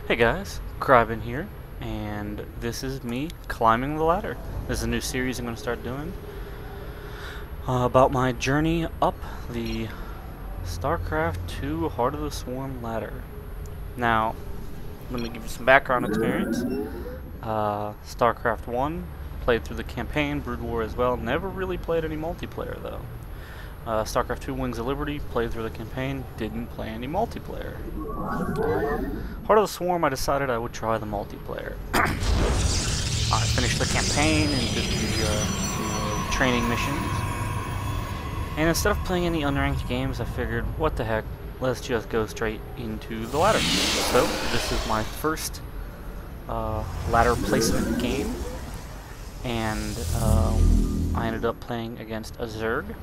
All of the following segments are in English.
Hey guys, Crybin here, and this is me climbing the ladder. This is a new series I'm going to start doing about my journey up the StarCraft2 Heart of the Swarm ladder. Now, let me give you some background experience. StarCraft1, played through the campaign, Brood War as well, never really played any multiplayer though. StarCraft2 Wings of Liberty, played through the campaign, didn't play any multiplayer. Heart of the Swarm, I decided I would try the multiplayer. I finished the campaign and did the training missions. And instead of playing any unranked games, I figured, what the heck, let's just go straight into the ladder. So, this is my first ladder placement game. And I ended up playing against a Zerg.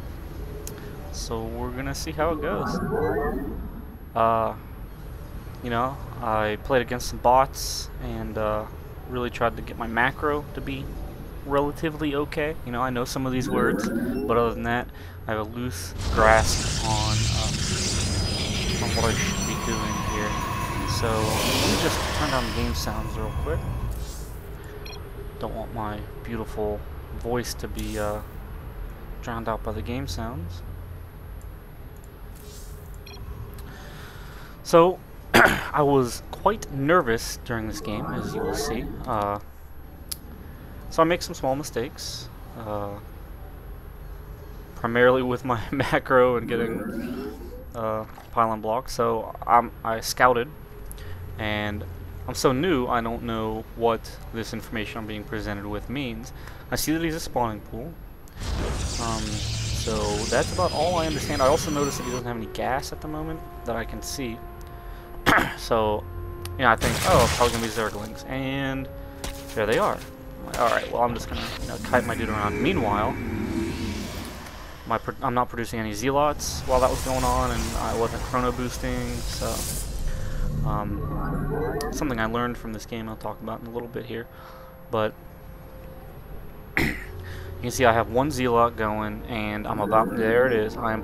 So we're gonna see how it goes. You know, I played against some bots and really tried to get my macro to be relatively okay. You know, I know some of these words, but other than that, I have a loose grasp on what I should be doing here. So let me just turn down the game sounds real quick. Don't want my beautiful voice to be drowned out by the game sounds. So, I was quite nervous during this game, as you will see. So I make some small mistakes, primarily with my macro and getting pylon blocks. So I scouted, and I'm so new, I don't know what this information I'm being presented with means. I see that he's a spawning pool. So that's about all I understand. I also noticed that he doesn't have any gas at the moment that I can see. So, you know, I think, oh, it's probably gonna be Zerglings, and there they are. Alright, well, I'm just gonna, you know, kite my dude around. Meanwhile, I'm not producing any Zealots while that was going on, and I wasn't chrono boosting, so something I learned from this game I'll talk about in a little bit here. But you can see I have one Zealot going, and I'm about, there it is, I'm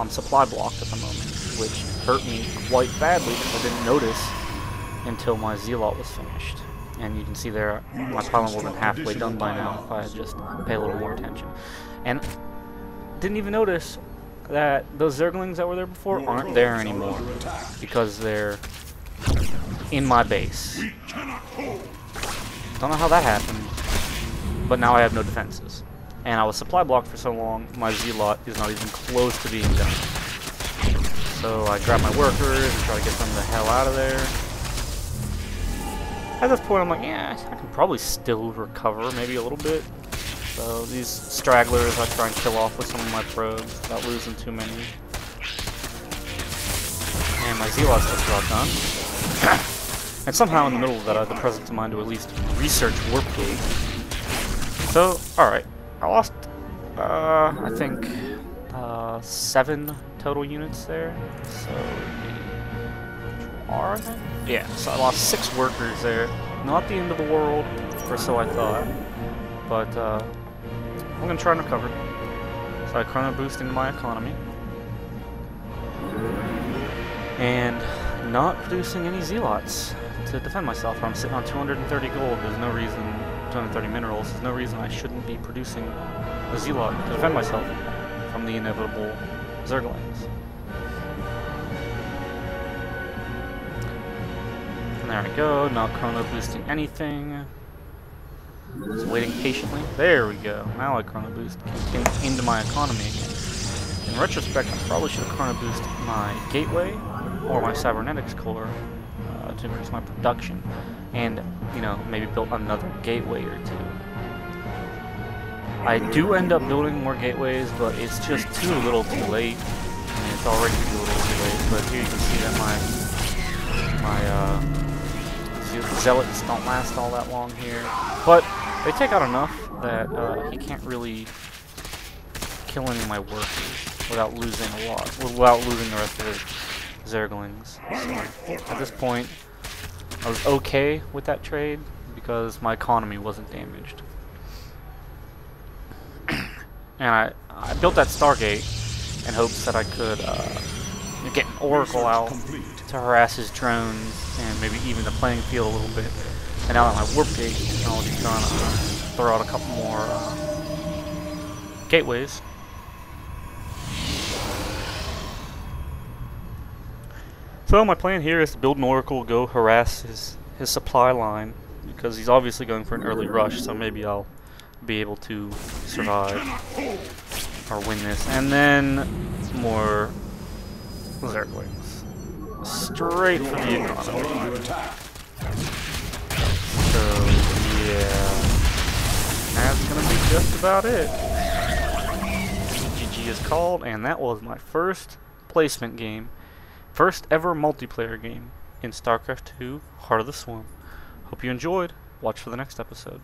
supply blocked at the moment, which hurt me quite badly because I didn't notice until my Zealot was finished. And you can see there, my pylon would have been halfway done by now if I had just paid a little more attention. And didn't even notice that those Zerglings that were there before aren't there anymore because they're in my base. Don't know how that happened, but now I have no defenses. And I was supply blocked for so long, my Zealot is not even close to being done. So I grab my workers and try to get them the hell out of there. At this point I'm like, yeah, I can probably still recover maybe a little bit. So these stragglers I try and kill off with some of my probes without losing too many. And my Zealot's just about done. And somehow in the middle of that I had the presence of mind to at least research Warp Gate. So, alright. I lost, I think, 7 total units there. So, are they? Yeah, so I lost 6 workers there. Not the end of the world, or so I thought. But, I'm gonna try and recover. So I chrono boost into my economy. And not producing any Zealots to defend myself. I'm sitting on 230 gold. There's no reason, 230 minerals, there's no reason I shouldn't be producing a Zealot to defend myself from the inevitable Zerglings. And there I go, not chrono boosting anything. Just waiting patiently. There we go. Now I chrono boost into my economy again. In retrospect, I probably should have chrono boosted my gateway or my cybernetics core to increase my production, and you know, maybe build another gateway or two. I do end up building more gateways, but it's just too little too late. I mean, it's already too little too late, but here you can see that my zealots don't last all that long here. But they take out enough that he can't really kill any of my workers without losing a lot, without losing the rest of his Zerglings. So at this point, I was okay with that trade because my economy wasn't damaged. And I built that Stargate in hopes that I could get an Oracle out to harass his drones and maybe even the playing field a little bit. And now that my warp gate technology is done, throw out a couple more gateways. So my plan here is to build an Oracle, go harass his supply line, because he's obviously going for an early rush, so maybe I'll be able to survive or win this. And then more Zerg wings. Straight for the economy. So yeah, that's gonna be just about it. GG is called, and that was my first placement game. First ever multiplayer game in StarCraft 2, Heart of the Swarm. Hope you enjoyed. Watch for the next episode.